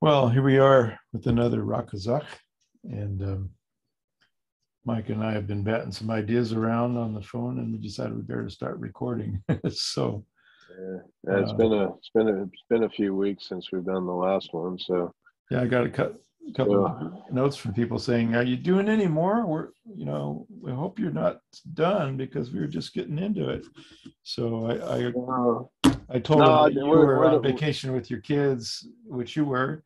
Well, here we are with another Rak Chazak, and Micah and I have been batting some ideas around on the phone, and we decided we better start recording. So, Yeah, it's uh, been a few weeks since we've done the last one. yeah, I got a couple of So notes from people saying, "Are you doing any more? We hope you're not done because we were just getting into it." So I told them no, that you were on vacation with your kids, which you were,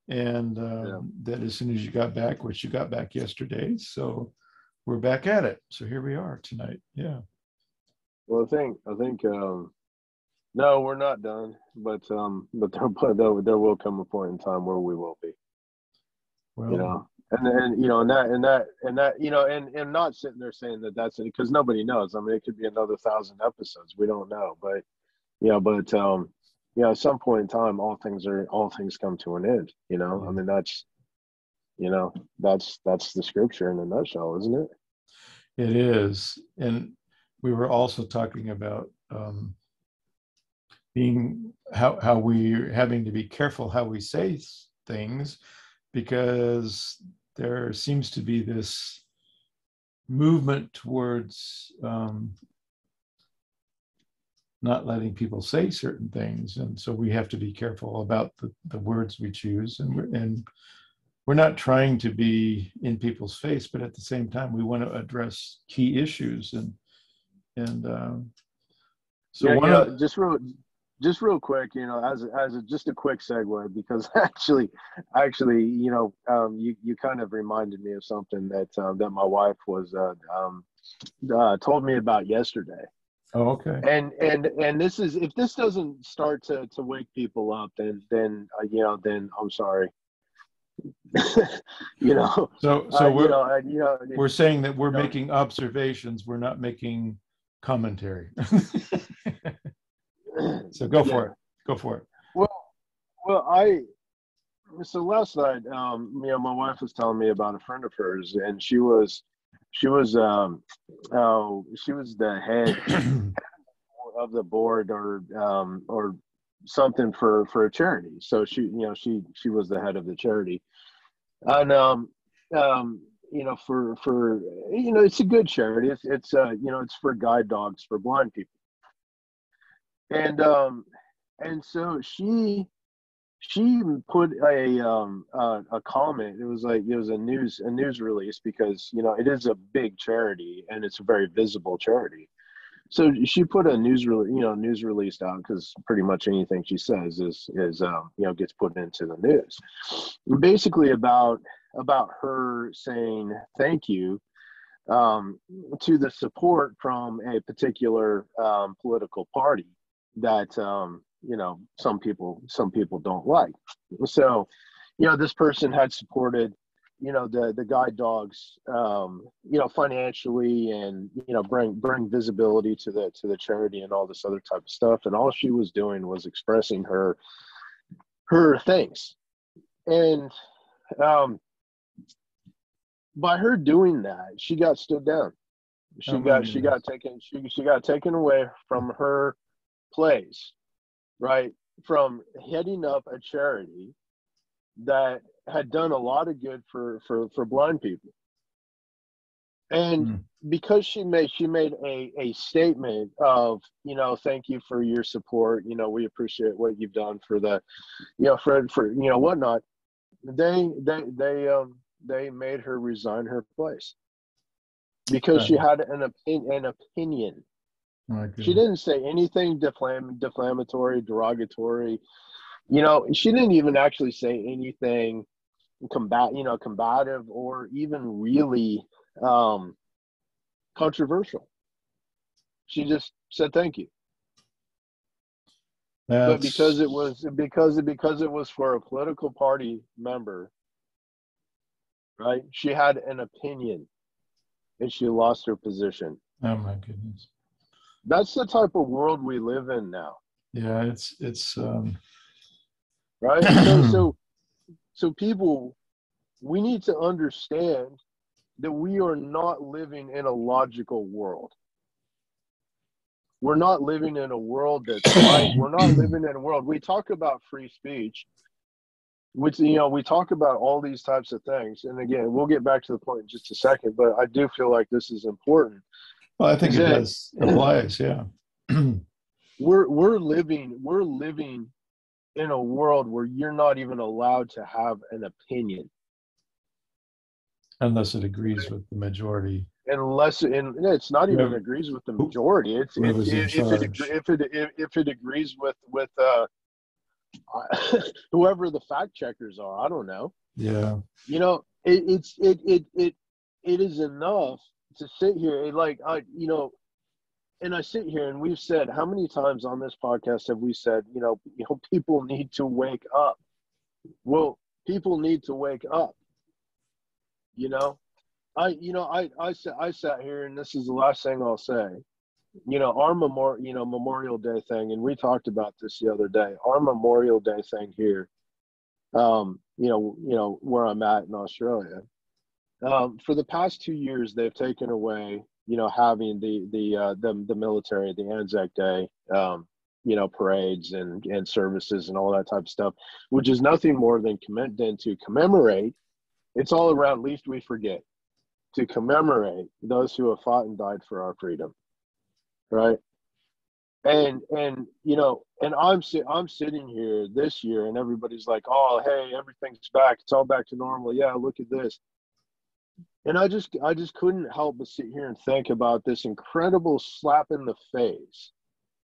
and yeah. that as soon as you got back, which you got back yesterday, so we're back at it. So here we are tonight. Yeah. Well, I think no, we're not done, but there will come a point in time where we will be. You Well, know, and not sitting there saying that that's it because nobody knows. I mean, it could be another 1,000 episodes. We don't know, but at some point in time, all things come to an end. I yeah, mean, that's the scripture in a nutshell, isn't it? it is. And we were also talking about being how we're having to be careful how we say things because there seems to be this movement towards not letting people say certain things, and so we have to be careful about the words we choose, and we're not trying to be in people's face, but at the same time we want to address key issues, and so Yeah, one of just real quick, just a quick segue because actually, you kind of reminded me of something that my wife was told me about yesterday. oh, okay. And this is if this doesn't start to wake people up, then I'm sorry. you know, So you we're know, you know, we're saying that we're you know. making observations, we're not making commentary. So go Yeah. for it. Go for it. Well, well, I so last night, my wife was telling me about a friend of hers, and she was, she was the head of the board or something for a charity. So she was the head of the charity, and for it's a good charity. It's for guide dogs for blind people, and so she put a comment. It was a news release because it is a big charity and it's a very visible charity. So she put a news release out because pretty much anything she says is gets put into the news, basically about her saying thank you um, to the support from a particular political party that some people don't like. So, this person had supported the guide dogs financially, and bring visibility to the charity and all this other type of stuff. And all she was doing was expressing her thanks. And um, by her doing that, she got stood down. Oh She my got she got goodness. taken she got taken away from her place, right? From heading up a charity that had done a lot of good for blind people. And Hmm. because she made a statement of, thank you for your support, we appreciate what you've done for the for whatnot. They made her resign her place because Uh, she had an opinion. my She goodness. didn't say anything defamatory, derogatory. She didn't even actually say anything combative or even really um, controversial. She just said thank you. But That's because it was for a political party member, right? She had an opinion and she lost her position. oh my goodness. That's the type of world we live in now, Yeah, it's right? So people, we need to understand that we are not living in a logical world. We're not living in a world that's right. We're not living in a world. We talk about free speech, which, we talk about all these types of things, and again, we'll get back to the point in just a second, but I do feel like this is important. Well, I think Is it that does applies. Yeah. we're living in a world where you're not even allowed to have an opinion Unless it agrees with the majority. unless, and it's not even Whoever, agrees with the majority. It's whoever's in charge. if it agrees with whoever the fact checkers are. I don't know. Yeah. It is enough to sit here, like, and I sit here, and we've said, how many times on this podcast have we said, people need to wake up. Well, people need to wake up. I sat here, and this is the last thing I'll say. Our Memorial Day thing, and we talked about this the other day. Our Memorial Day thing here, where I'm at in Australia. For the past 2 years, they've taken away, having the military, the Anzac Day, parades and services and all that type of stuff, which is nothing more than to commemorate. It's all around "Least We Forget," to commemorate those who have fought and died for our freedom, right? And I'm sitting here this year, and everybody's like, "Oh, hey, everything's back. It's all back to normal. Yeah, look at this." And I just couldn't help but sit here and think about this incredible slap in the face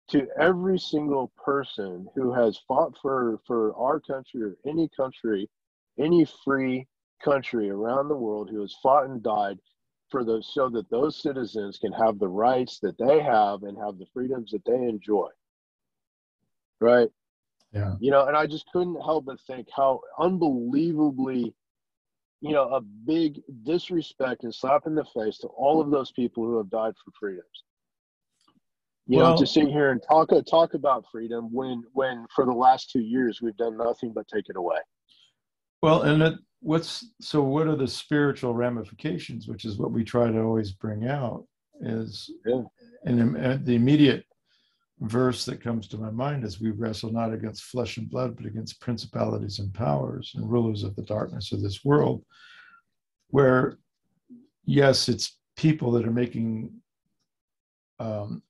to every single person who has fought for our country, or any free country around the world, who has fought and died so that those citizens can have the rights that they have and have the freedoms that they enjoy. Right? Yeah. And I just couldn't help but think how unbelievably, a big disrespect and slap in the face to all of those people who have died for freedoms. To sit here and talk about freedom when for the last 2 years we've done nothing but take it away. Well, and what are the spiritual ramifications, which is what we try to always bring out, is, and the immediate verse that comes to my mind is, "We wrestle not against flesh and blood, but against principalities and powers and rulers of the darkness of this world," where, yes, it's people that are making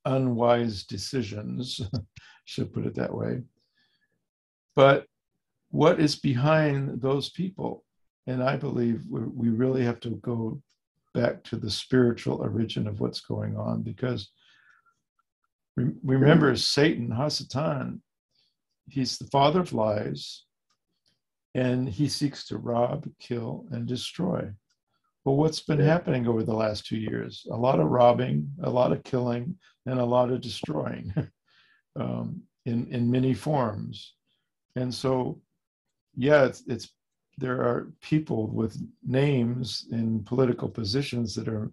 unwise decisions, should put it that way. But what is behind those people? And I believe we really have to go back to the spiritual origin of what's going on, because remember, Satan, Hasatan, he's the father of lies, and he seeks to rob, kill, and destroy. Well, what's been happening over the last 2 years? A lot of robbing, a lot of killing, and a lot of destroying in many forms. And so, yeah, there are people with names in political positions that are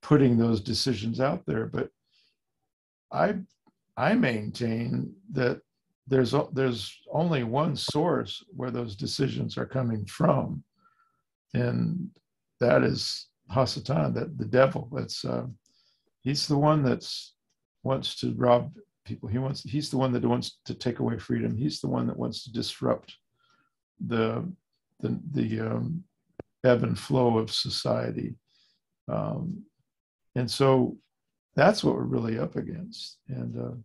putting those decisions out there. But I maintain that there's only one source where those decisions are coming from, and that is Hasatan, that the devil. He's the one that's wants to rob people. He's the one that wants to take away freedom. He's the one that wants to disrupt the ebb and flow of society, and so that's what we're really up against. And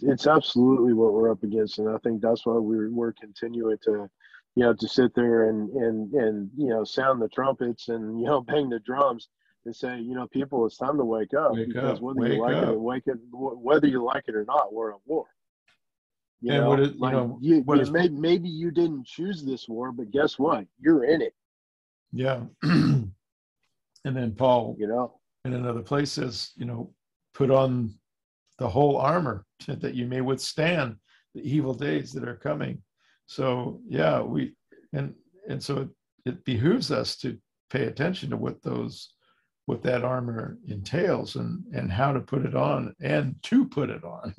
it's absolutely what we're up against, and I think that's why we're continuing to to sit there and sound the trumpets and bang the drums and say, people, it's time to wake up, because whether you like it or not, we're at war. Maybe you didn't choose this war, but guess what? You're in it. Yeah. And then Paul, in another place says, put on the whole armor that you may withstand the evil days that are coming. So yeah, and so it behooves us to pay attention to what that armor entails, and how to put it on, and to put it on,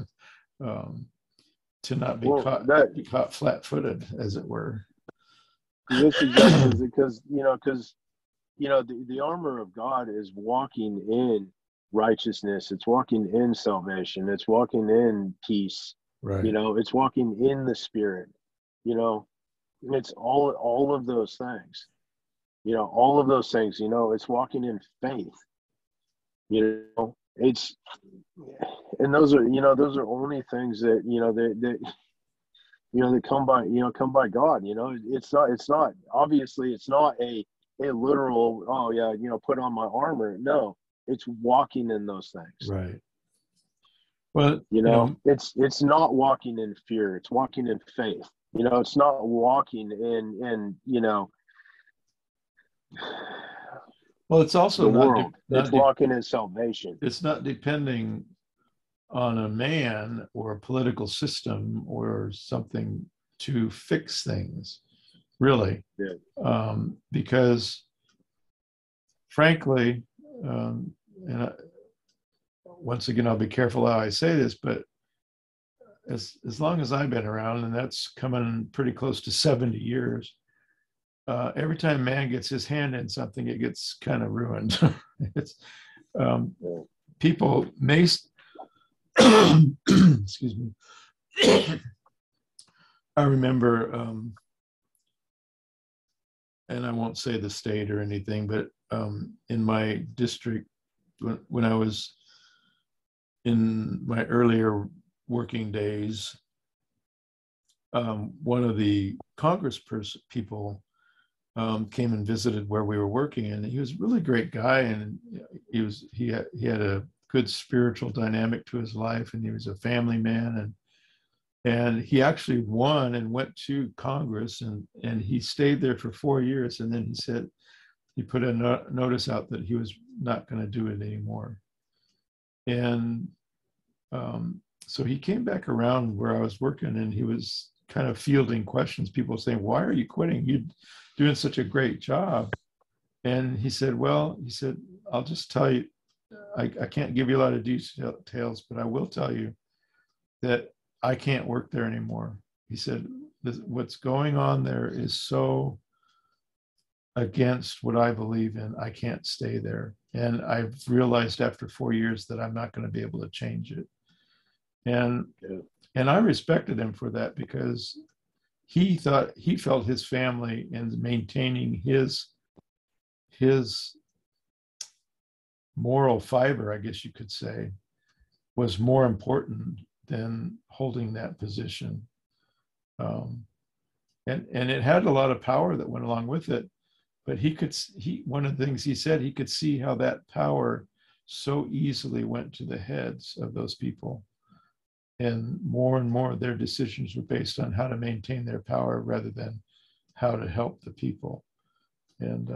to not be caught flat-footed, as it were. This exactly, because the armor of God is walking in righteousness. It's walking in salvation. It's walking in peace. Right. It's walking in the spirit, you know, and it's all of those things, all of those things, it's walking in faith, it's, and those are only things that, that come by God. It's not obviously, it's not a literal, oh yeah, put on my armor. No, it's walking in those things. Right. Well, you know, It's not walking in fear. It's walking in faith. It's not walking in well, it's also the world. It's not walking in salvation. it's not depending on a man or a political system or something to fix things, really. Yeah. Because frankly, and once again, I'll be careful how I say this, but as long as I've been around, and that's coming pretty close to 70 years, every time man gets his hand in something, it gets kind of ruined. It's people may, excuse me. I remember, and I won't say the state or anything, but in my district, when I was in my earlier working days, one of the Congress people came and visited where we were working, and he was a really great guy, and he had a good spiritual dynamic to his life, and he was a family man, and he actually won and went to Congress, and he stayed there for 4 years, and then he said he put a notice out that he was not going to do it anymore, and so he came back around where I was working, and he was kind of fielding questions. People saying, "Why are you quitting? You're doing such a great job." And he said, "Well," he said, "I'll just tell you, I can't give you a lot of details, but I will tell you that I can't work there anymore." He said, "What's going on there is so against what I believe in. I can't stay there. And I've realized after 4 years that I'm not going to be able to change it." And I respected him for that, because he felt his family and maintaining his moral fiber, I guess you could say, was more important than holding that position. And it had a lot of power that went along with it. But one of the things he said, he could see how that power so easily went to the heads of those people. And more their decisions were based on how to maintain their power rather than how to help the people. And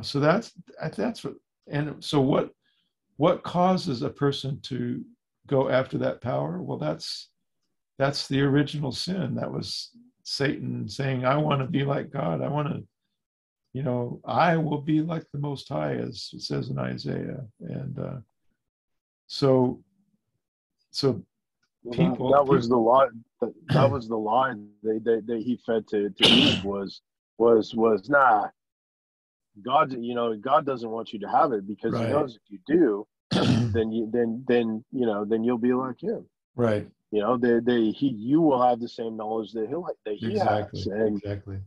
so that's what. And so what causes a person to go after that power? Well, that's the original sin. That was Satan saying, "I want to be like God. I want to, I will be like the Most High," as it says in Isaiah. And so people, that was the lie. That was the lie that he fed to Eve was nah. God doesn't want you to have it, because right. He knows if you do, then you'll be like Him. Right. You will have the same knowledge that he Exactly. has. And exactly.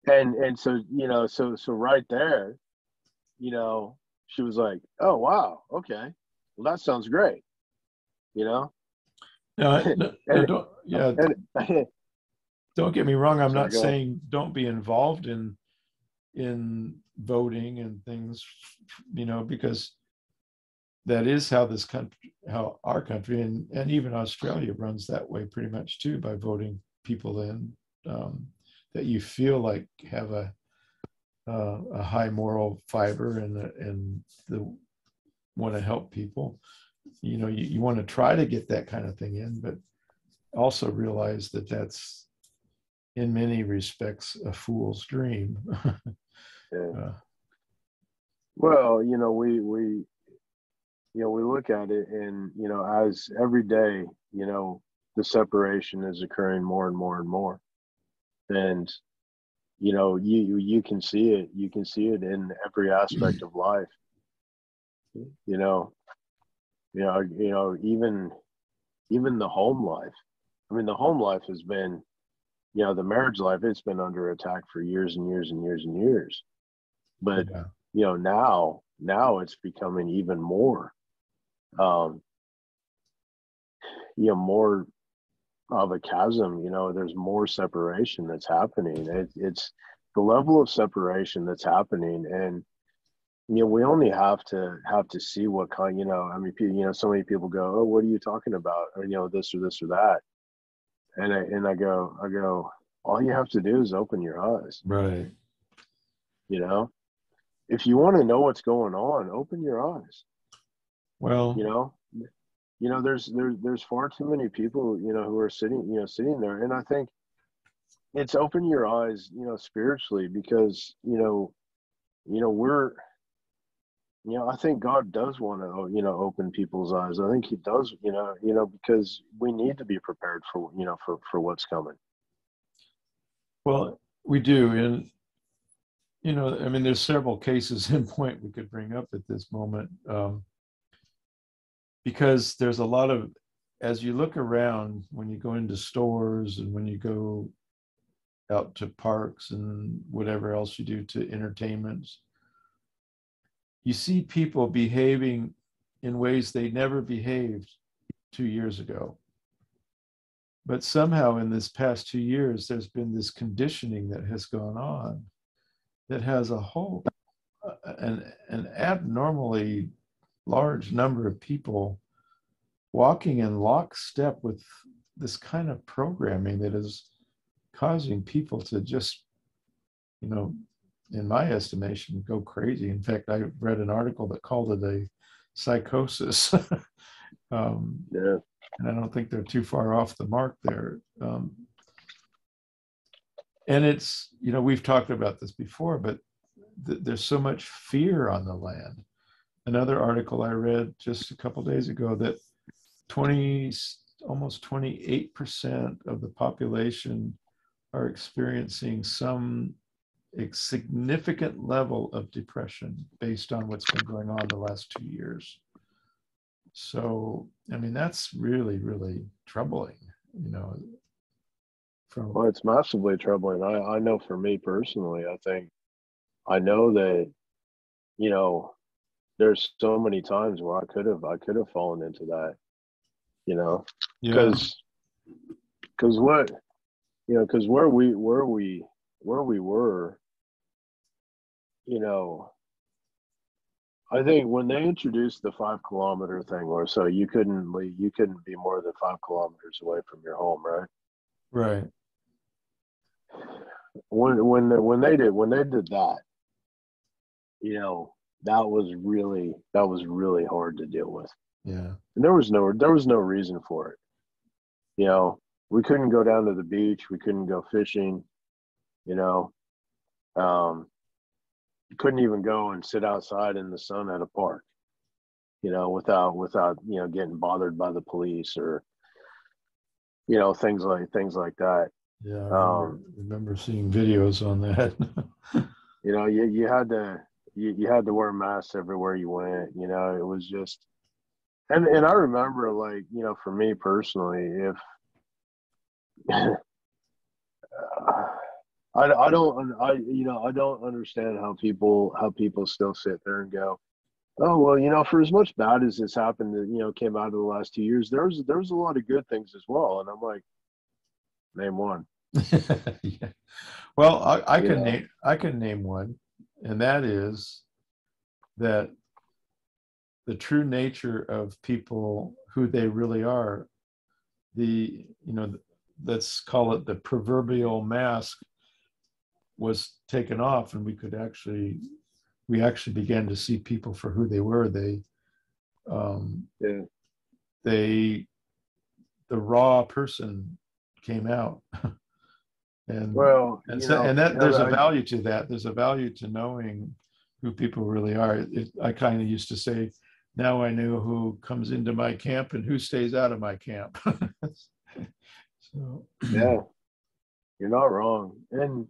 and so so right there, she was like, "Oh wow, okay, well that sounds great," No, and, don't. Yeah. and Don't get me wrong. I'm sorry, not go ahead. saying don't be involved in voting and things, because that is how this country, how our country, and even Australia runs that way pretty much too, by voting people in that you feel like have a high moral fiber and want to help people. You want to try to get that kind of thing in, but also realize that that's in many respects a fool's dream. Yeah. Well, we look at it, and as every day, the separation is occurring more and more and more, and you can see it. You can see it in every aspect of life. Even even the home life. I mean, the home life has been, the marriage life, it's been under attack for years and years and years and years. But, Yeah. now it's becoming even more, um, more of a chasm. There's more separation that's happening. It's the level of separation that's happening. And, we only have to see what kind, I mean, so many people go, oh, what are you talking about? Or, this or this or that. And I go, all you have to do is open your eyes. Right. You know, if you want to know what's going on, open your eyes. Well, You know, there's far too many people, who are sitting there. And I think it's open your eyes, spiritually, because, we're, I think God does want to, open people's eyes. I think he does, because we need to be prepared for, for what's coming. well, we do. And, I mean, there's several cases in point we could bring up at this moment, because there's a lot of, as you look around, when you go into stores and when you go out to parks and whatever else you do to entertainments, you see people behaving in ways they never behaved 2 years ago. But somehow in this past 2 years, there's been this conditioning that has gone on that has a whole, an abnormally large number of people walking in lockstep with this kind of programming that is causing people to just, in my estimation, go crazy. In fact, I read an article that called it a psychosis. Yeah. And I don't think they're too far off the mark there. And it's, we've talked about this before, but there's so much fear on the land. Another article I read just a couple of days ago that almost 28% of the population are experiencing some significant level of depression based on what's been going on the last 2 years. So, I mean, that's really, really troubling, Well, it's massively troubling. I know for me personally, I know that, there's so many times where I could have fallen into that, Yeah. because what, because where we were, you know, I think when they introduced the 5 kilometer thing, or so you couldn't be more than 5 kilometers away from your home, right? Right. When they did that, you know, that was really hard to deal with. Yeah. And there was no reason for it. You know, we couldn't go down to the beach, we couldn't go fishing, you know. Um, you couldn't even go and sit outside in the sun at a park, without getting bothered by the police, or things like that. Yeah. I remember, Um, remember seeing videos on that. you had to wear masks everywhere you went. It was just, and I remember, like, for me personally, if I don't understand how people still sit there and go, oh well, for as much bad as this happened that came out of the last 2 years, there was a lot of good things as well. And I'm like, name one. Yeah. Well, you know I can name one, and that is that the true nature of people, who they really are, the let's call it the proverbial mask, was taken off, and we actually began to see people for who they were. Um, yeah. they the raw person came out. and Well, and that there's a I, value to that. There's a value to knowing who people really are. I kind of used to say, now I know who comes into my camp and who stays out of my camp. So yeah, you're not wrong. And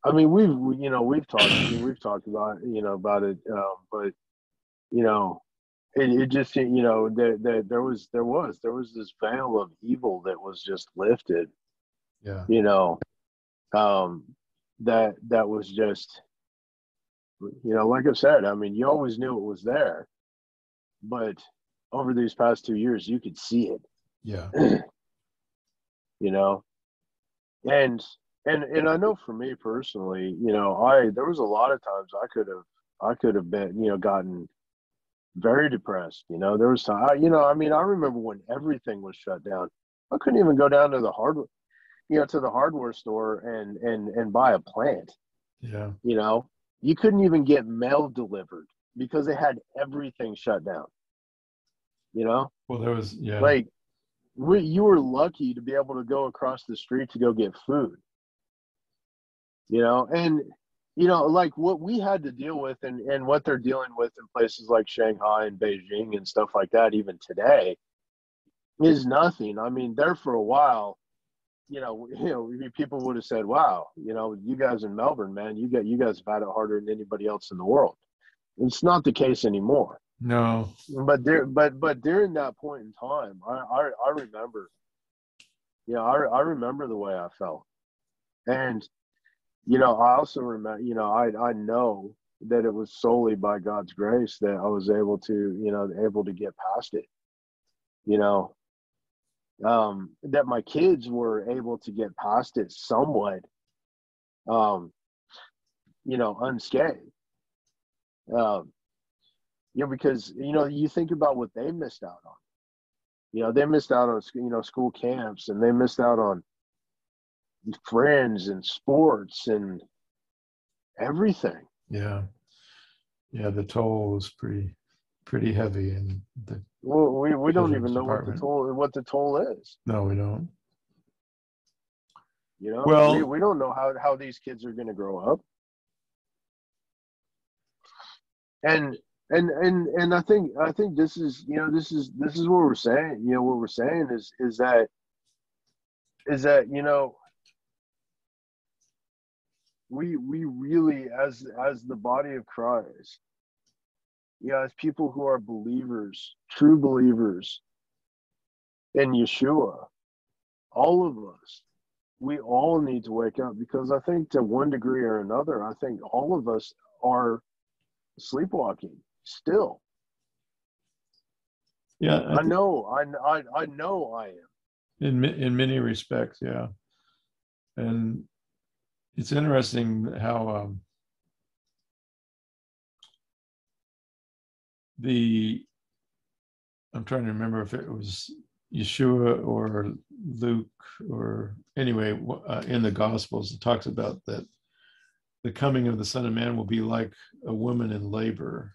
I mean, we've talked about it, but you know it just, there was this veil of evil that was just lifted, Yeah. you know, um, that was just, like I said, I mean, you always knew it was there, but over these past 2 years, you could see Yeah. it, you know, and and I know for me personally, I there was a lot of times I could have been, gotten very depressed. There was time, I mean, I remember when everything was shut down. I couldn't even go down to the hardware store and buy a plant. Yeah. You know, you couldn't even get mail delivered because they had everything shut down. You know, Well, there was, yeah. like you were lucky to be able to go across the street to go get food. And like what we had to deal with and what they're dealing with in places like Shanghai and Beijing and stuff like that, even today, is nothing. I mean, there for a while, people would have said, "Wow, you guys in Melbourne, man, you guys have had it harder than anybody else in the world." It's not the case anymore. No. But during that point in time, I remember, I remember the way I felt, and I also remember, I know that it was solely by God's grace that I was able to get past it. You know, that my kids were able to get past it somewhat, um, unscathed. Um, because you think about what they missed out on. They missed out on school camps, and they missed out on friends and sports and everything. Yeah. Yeah. The toll was pretty heavy in the Well, we don't children's even know what the department. toll is. No, we don't. We Well, we don't know how these kids are going to grow up. And I think this is what we're saying. What we're saying is that we really, as the body of Christ, as people who are believers, true believers in Yeshua, all of us, we all need to wake up, because I think to one degree or another, I think all of us are sleepwalking still. yeah, I know, I know I am. in many respects, yeah. And it's interesting how the I'm trying to remember if it was Yeshua or Luke or anyway in the Gospels it talks about that the coming of the Son of Man will be like a woman in labor.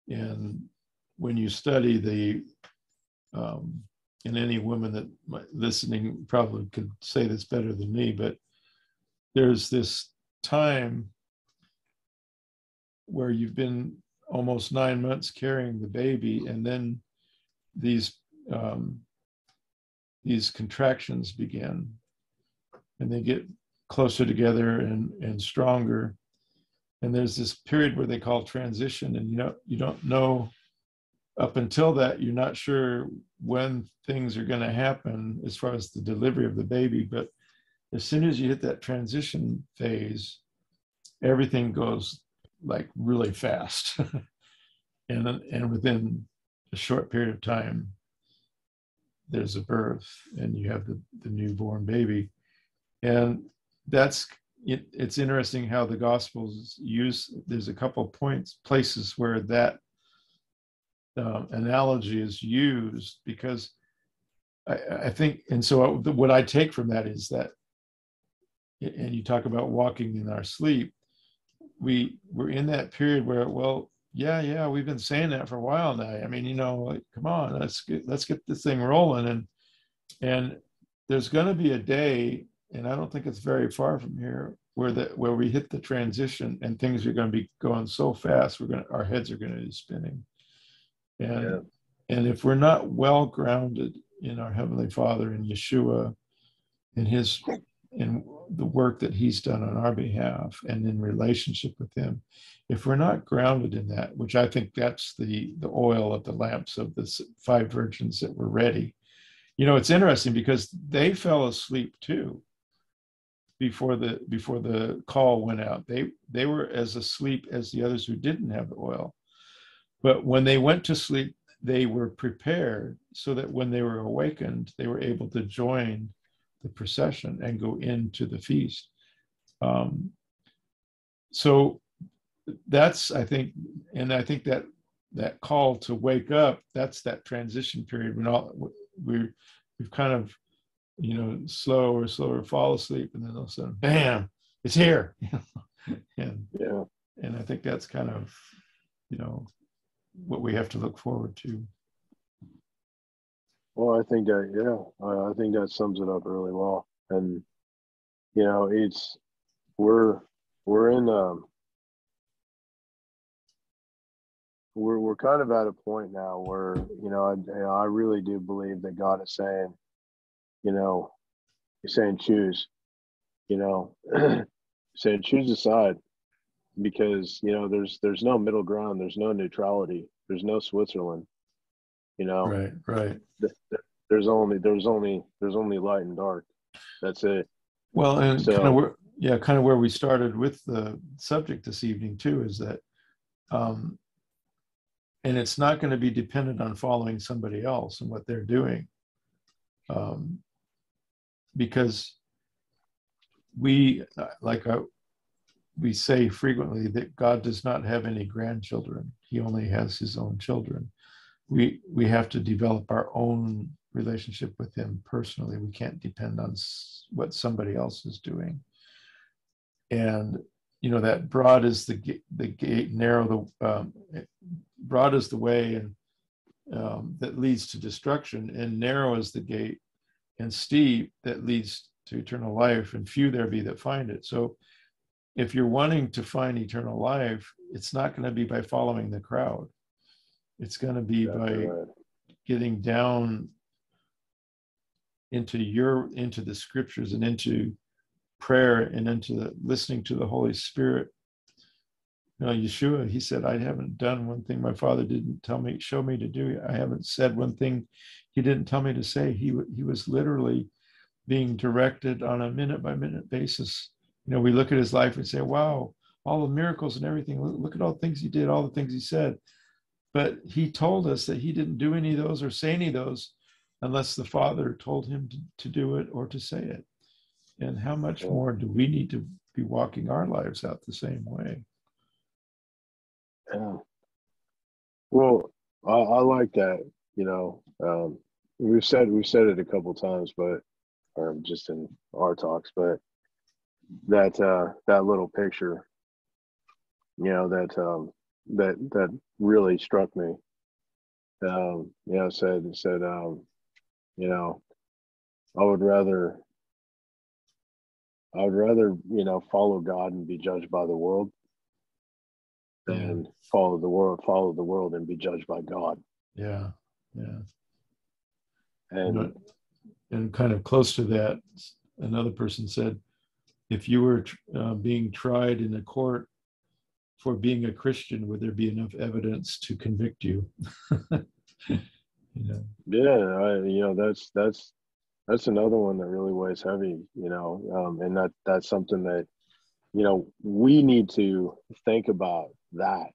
And when you study and any woman that listening probably could say this better than me, but there's this time where you've been almost 9 months carrying the baby, and then these um, these contractions begin, and they get closer together and stronger. And there's this period where they call transition, and you don't know up until that. You're not sure when things are going to happen as far as the delivery of the baby, but as soon as you hit that transition phase, everything goes like really fast. and within a short period of time, there's a birth and you have the newborn baby. And that's it's interesting how the Gospels use, there's a couple of places where that analogy is used, because I think, and so what I take from that is that, and you talk about walking in our sleep, we're in that period where, well, yeah, we've been saying that for a while now. I mean, like, come on, let's get this thing rolling, and there's going to be a day, and I don't think it's very far from here, where we hit the transition and things are going to be going so fast, our heads are going to be spinning, and Yeah. and if we're not well grounded in our Heavenly Father and Yeshua and his and the work that he's done on our behalf and in relationship with him, if we're not grounded in that, which I think that's the oil of the lamps of the five virgins that were ready. It's interesting because they fell asleep too before the call went out. They were as asleep as the others who didn't have the oil. But when they went to sleep, they were prepared so that when they were awakened, they were able to join the procession and go into the feast. So that's, I think that call to wake up, that's that transition period when we've kind of, slower fall asleep, and then all of a sudden, bam, it's here. and Yeah. and I think that's kind of, what we have to look forward to. Well, I think that, yeah, I think that sums it up really well. And, it's, we're in, we're kind of at a point now where, I really do believe that God is saying, he's saying choose, saying choose a side, because, there's no middle ground, there's no neutrality, there's no Switzerland, Right. there's only light and dark. That's it. Well, and So kind of where we started with the subject this evening too, is that, and it's not going to be dependent on following somebody else and what they're doing, because we say frequently that God does not have any grandchildren; He only has His own children. We have to develop our own relationship with Him personally. We can't depend on what somebody else is doing. And that broad is the gate, narrow broad is the way, and that leads to destruction, and narrow is the gate, and steep that leads to eternal life, and few there be that find it. So if you're wanting to find eternal life, it's not going to be by following the crowd. It's going to be by getting down into the scriptures and into prayer and into listening to the Holy Spirit. Yeshua, he said, I haven't done one thing my Father didn't show me to do. I haven't said one thing He didn't tell me to say. He was literally being directed on a minute by minute basis. We look at His life and say, wow, all the miracles and everything. Look at all the things He did, all the things He said. But He told us that He didn't do any of those or say any of those unless the Father told Him to do it or to say it. And how much more do we need to be walking our lives out the same way? Yeah. Well, I like that. We've said it a couple times, but just in our talks, but that little picture, that really struck me. Said I would rather follow God and be judged by the world than follow the world and be judged by God. Yeah. And kind of close to that, another person said, if you were being tried in a court for being a Christian, would there be enough evidence to convict you? Yeah, that's another one that really weighs heavy, and that's something that, we need to think about that.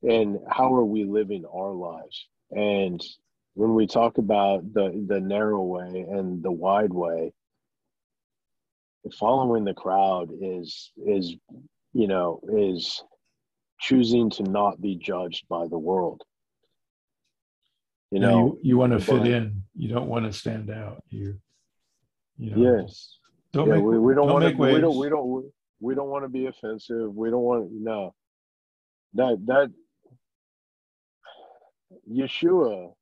And how are we living our lives? And when we talk about the narrow way and the wide way, following the crowd is choosing to not be judged by the world. You want to fit in. You don't want to stand out. Yes. Don't make waves. We don't want to be offensive. We don't want that Yeshua,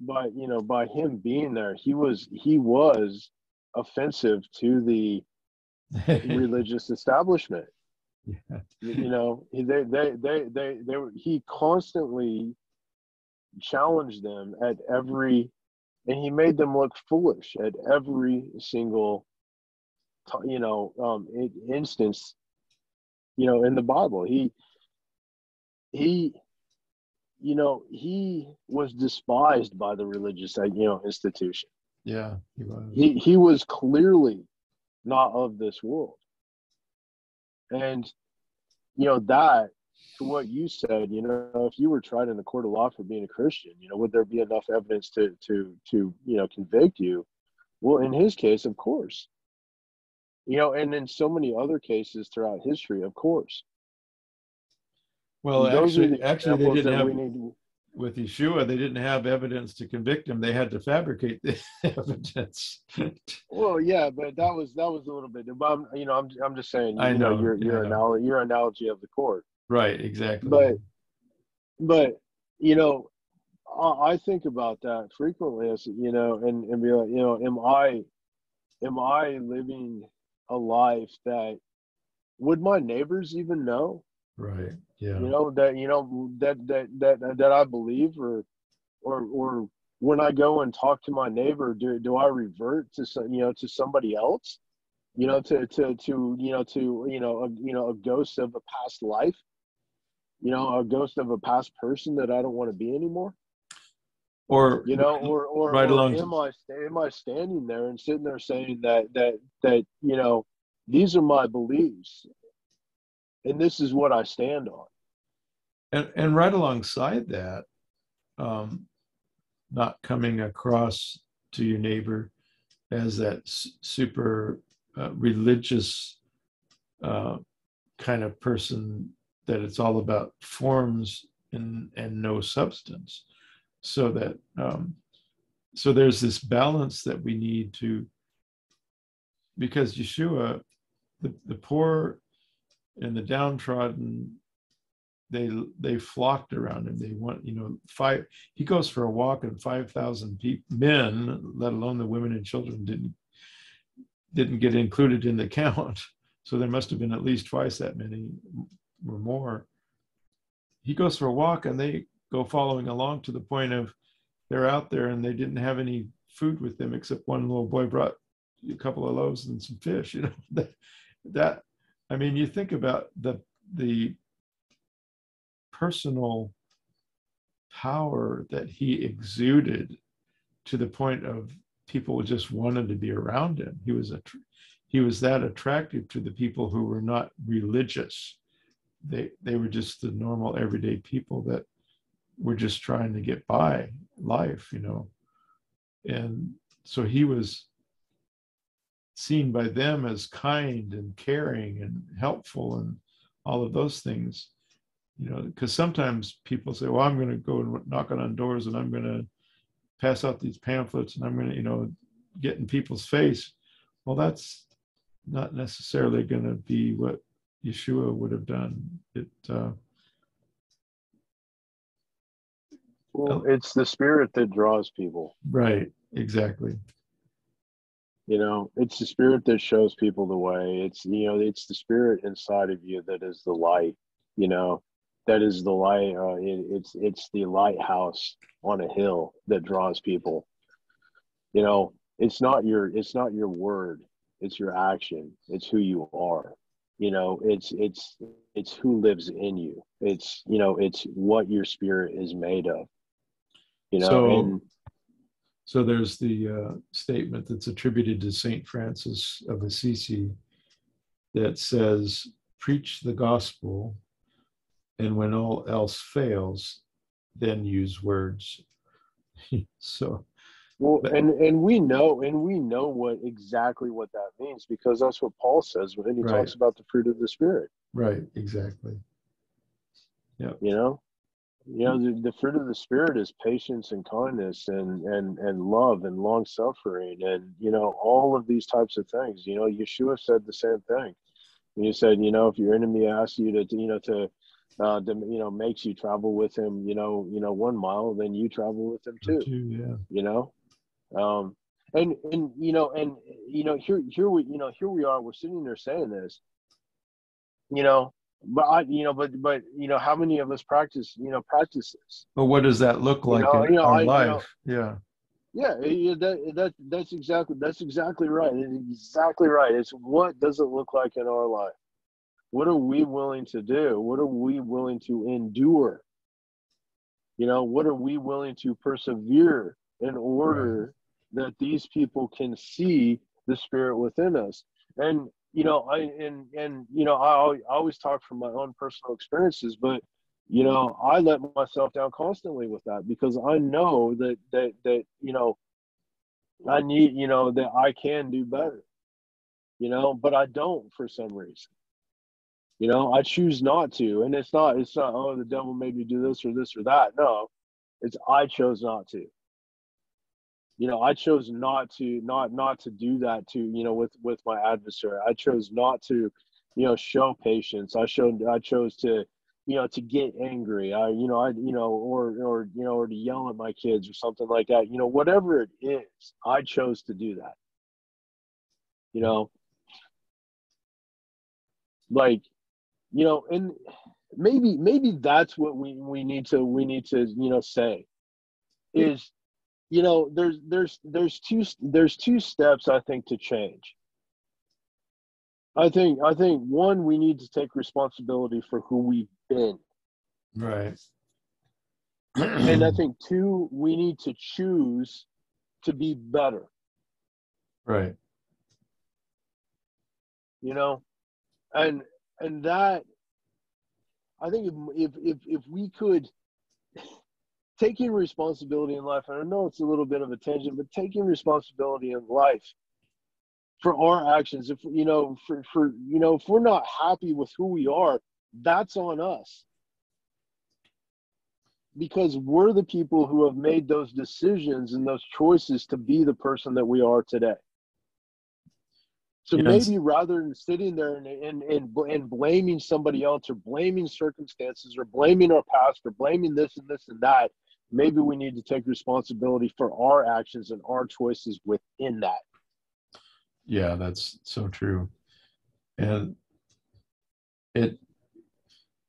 by Him being there, he was offensive to the religious establishment. Yeah. He constantly challenged them and He made them look foolish at every single instance, in the Bible. He he was despised by the religious institution. Yeah, he was. He was clearly not of this world. And that, to what you said, if you were tried in a court of law for being a Christian, would there be enough evidence to convict you? Well, in his case, of course. And in so many other cases throughout history, of course. Well, Those are the actually, they examples didn't that have we need to. with Yeshua. They didn't have evidence to convict him. They had to fabricate the evidence. Well, yeah, but that was a little bit. But I'm just saying. I know. Your analogy of the court. Right. Exactly. But I think about that frequently. As and be like, am I living a life that would my neighbors even know? Right. Yeah. That I believe, or when I go and talk to my neighbor, do I revert to to somebody else, a ghost of a past life, a ghost of a past person that I don't want to be anymore? Or right Or along. am I standing there and sitting there saying that these are my beliefs and this is what I stand on? And right alongside that, not coming across to your neighbor as that super religious kind of person, that it's all about forms and no substance. So that so there's this balance that we need to, because Yeshua, the poor and the downtrodden, they flocked around him. They want, he goes for a walk and 5,000 men, let alone the women and children, didn't get included in the count. So there must have been at least twice that many or more. He goes for a walk and they go following along, to the point of they're out there and they didn't have any food with them, except one little boy brought a couple of loaves and some fish. That I mean, you think about the personal power that he exuded, to the point of people just wanted to be around him. He was that attractive to the people who were not religious. They were just the normal everyday people that were just trying to get by life, and so he was seen by them as kind and caring and helpful and all of those things, because sometimes people say, well, I'm going to go and knock on doors and I'm going to pass out these pamphlets and I'm going to, get in people's face. Well, that's not necessarily going to be what Yeshua would have done. Well, it's the spirit that draws people. Right, exactly. It's the spirit that shows people the way. It's the spirit inside of you that is the light. That is the light. It's the lighthouse on a hill that draws people. It's not your word. It's your action. It's who you are. It's who lives in you. It's what your spirit is made of. So there's the statement that's attributed to Saint Francis of Assisi that says, preach the gospel, and when all else fails, then use words. So, and we know what exactly what that means, because that's what Paul says when he talks about the fruit of the Spirit. Right, exactly. Yeah. The fruit of the Spirit is patience and kindness and love and long suffering and all of these types of things. Yeshua said the same thing. And he said, if your enemy asks you to makes you travel with him 1 mile, then you travel with him too. Here we are, we're sitting there saying this, but how many of us practice this? But what does that look like in our life? Yeah. Yeah, that's exactly right. It's exactly right. It's what does it look like in our life? What are we willing to do? What are we willing to endure? What are we willing to persevere in Right. order that these people can see the spirit within us? And I always talk from my own personal experiences, but I let myself down constantly with that because I know that I need, that I can do better, but I don't for some reason. I choose not to. And it's not, oh, the devil made me do this or that. No, it's I chose not to. I chose not to do that to, with my adversary. I chose not to, show patience. I chose to, to get angry. Or to yell at my kids or something like that. Whatever it is, I chose to do that. You know, like, and maybe that's what we need to say is, there's two steps I think to change. I think one, we need to take responsibility for who we've been. Right. And I think two, we need to choose to be better, Right. you know? And that, I think, if we could, taking responsibility in life, and I know it's a little bit of a tangent, but taking responsibility in life for our actions, if if we're not happy with who we are, that's on us, because we're the people who have made those decisions and those choices to be the person that we are today. So Yes. maybe rather than sitting there and blaming somebody else, or blaming circumstances, or blaming our past, or blaming this and this and that, maybe we need to take responsibility for our actions and our choices within that. Yeah, that's so true. And it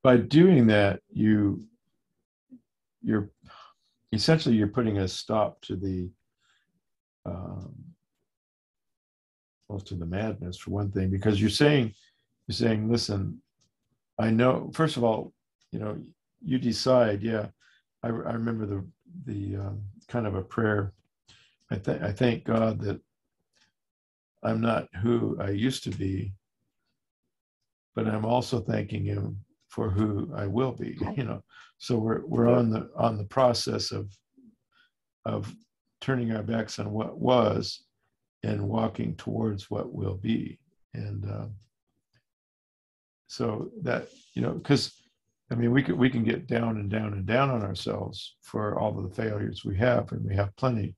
by doing that, you're essentially you're putting a stop to the um, well, to the madness for one thing, because you're saying, listen, I know. First of all, you decide. Yeah, I remember the kind of a prayer. I thank God that I'm not who I used to be, but I'm also thanking Him for who I will be. So we're Yep. on the process of turning our backs on what was and walking towards what will be. And so that, because I mean, we can get down and down and down on ourselves for all of the failures we have, and we have plenty.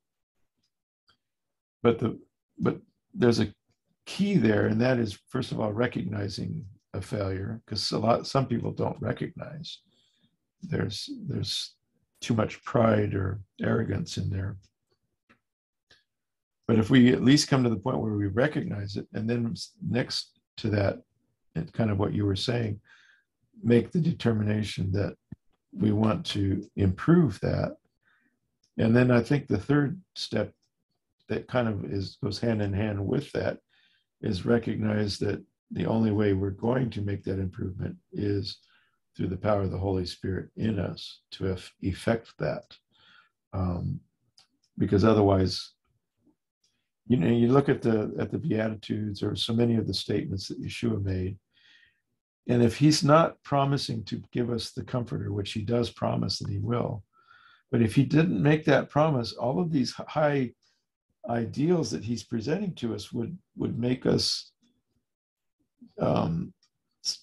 But but there's a key there, and that is, first of all, recognizing a failure, because some people don't recognize. There's too much pride or arrogance in there. But if we at least come to the point where we recognize it, and then next to that, and kind of what you were saying, make the determination that we want to improve that. And then I think the third step that kind of goes hand in hand with that is recognize that the only way we're going to make that improvement is through the power of the Holy Spirit in us to effect that. Because otherwise, you look at the Beatitudes, or so many of the statements that Yeshua made, and if He's not promising to give us the Comforter, which He does promise that He will, but if He didn't make that promise, all of these high ideals that He's presenting to us would make us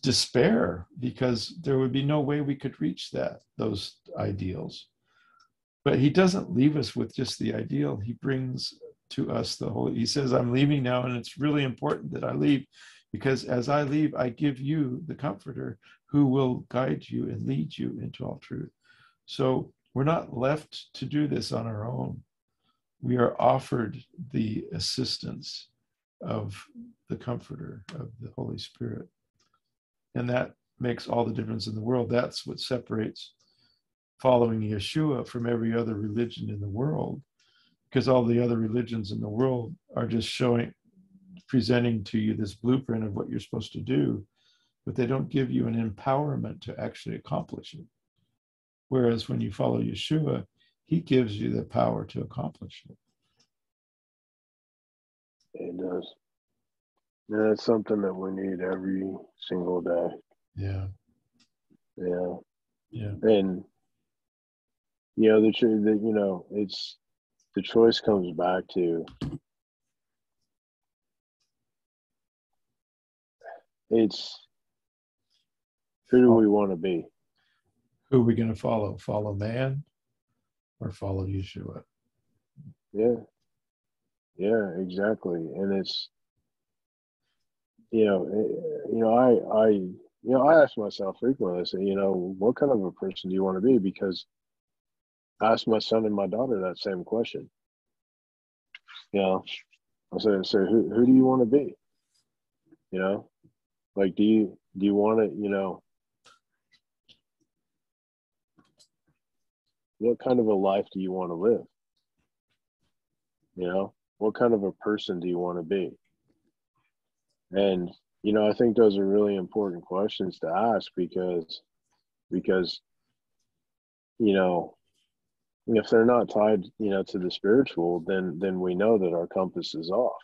despair, because there would be no way we could reach those ideals. But He doesn't leave us with just the ideal. He brings to us the Holy. He says, I'm leaving now, and it's really important that I leave, because as I leave, I give you the Comforter who will guide you and lead you into all truth. So we're not left to do this on our own. We are offered the assistance of the Comforter, of the Holy Spirit. And that makes all the difference in the world. That's what separates following Yeshua from every other religion in the world, because all the other religions in the world are just presenting to you this blueprint of what you're supposed to do, but they don't give you an empowerment to actually accomplish it. Whereas when you follow Yeshua, he gives you the power to accomplish it. It does. And it's something that we need every single day. Yeah. Yeah. Yeah. And it's the choice comes back to it's who do we want to be? Who are we going to follow? Follow man or follow Yeshua? Yeah. Yeah, exactly. And it's I ask myself frequently, I say, what kind of a person do you want to be? Because I ask my son and my daughter that same question. I say, so who do you want to be? Like, do you want to, what kind of a life do you want to live? What kind of a person do you want to be? And, I think those are really important questions to ask because, if they're not tied, to the spiritual, then we know that our compass is off.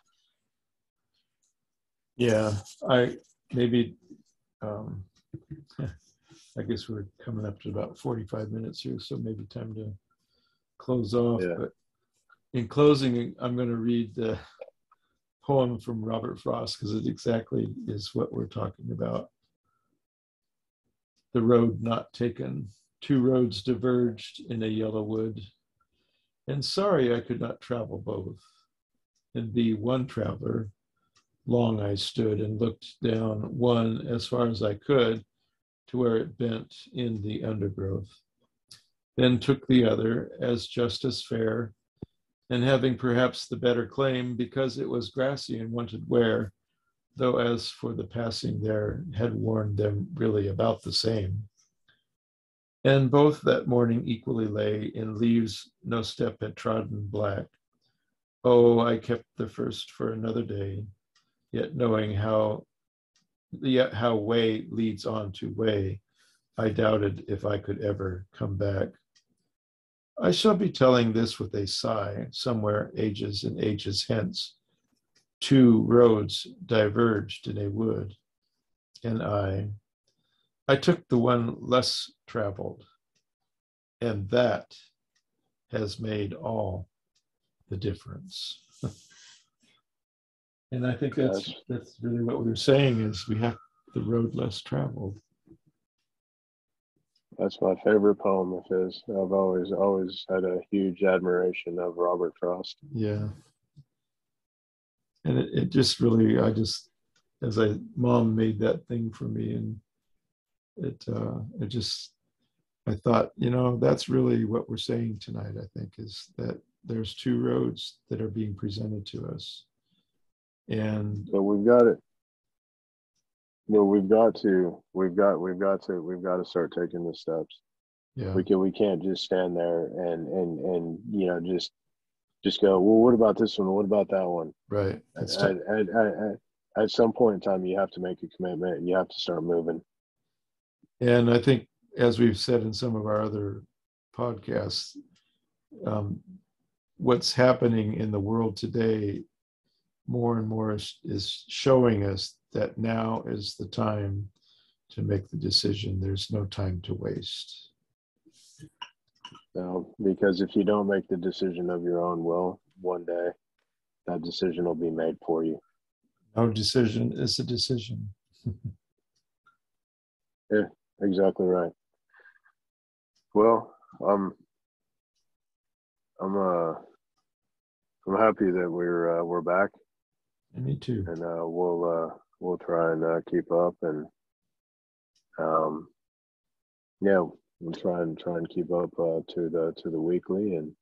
Yeah, maybe, I guess we're coming up to about 45 minutes here, so maybe time to close off. Yeah. But in closing, I'm going to read the poem from Robert Frost because it exactly is what we're talking about. The road not taken. 2 roads diverged in a yellow wood, and sorry I could not travel both and be one traveler. Long I stood and looked down one as far as I could to where it bent in the undergrowth. Then took the other as just as fair, and having perhaps the better claim because it was grassy and wanted wear, though as for the passing there had worn them really about the same. And both that morning equally lay in leaves no step had trodden black. Oh, I kept the first for another day, yet knowing how way leads on to way, I doubted if I could ever come back. I shall be telling this with a sigh, somewhere ages and ages hence. 2 roads diverged in a wood, and I took the one less traveled, and that has made all the difference. And I think that's really what we were saying is we have the road less traveled. That's my favorite poem of his. I've always had a huge admiration of Robert Frost. Yeah. And it just really, Mom made that thing for me, and I thought, that's really what we're saying tonight, I think, is that there's 2 roads that are being presented to us. And but we've got it. Well, we've got to start taking the steps. Yeah. We can't just stand there and just go, well, what about this one? What about that one? Right. At some point in time, you have to make a commitment and you have to start moving. And I think, as we've said in some of our other podcasts, what's happening in the world today more and more is showing us that now is the time to make the decision. There's no time to waste. No, because if you don't make the decision of your own will, one day that decision will be made for you. No decision is a decision. Yeah, exactly right. Well, I'm happy that we're back. And me too. And we'll try and keep up, and we'll try and keep up to the weekly, and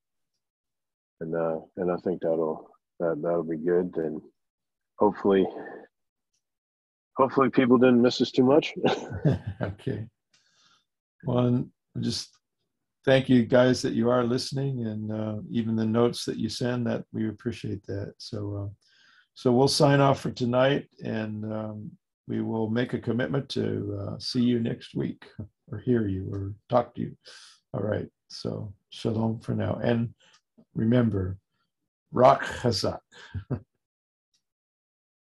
I think that'll be good, and hopefully people didn't miss us too much. Okay. Well, just thank you guys that you are listening, and even the notes that you send, that we appreciate that. So we'll sign off for tonight, and we will make a commitment to see you next week, or hear you, or talk to you. All right. So shalom for now. And remember, Rak Chazak.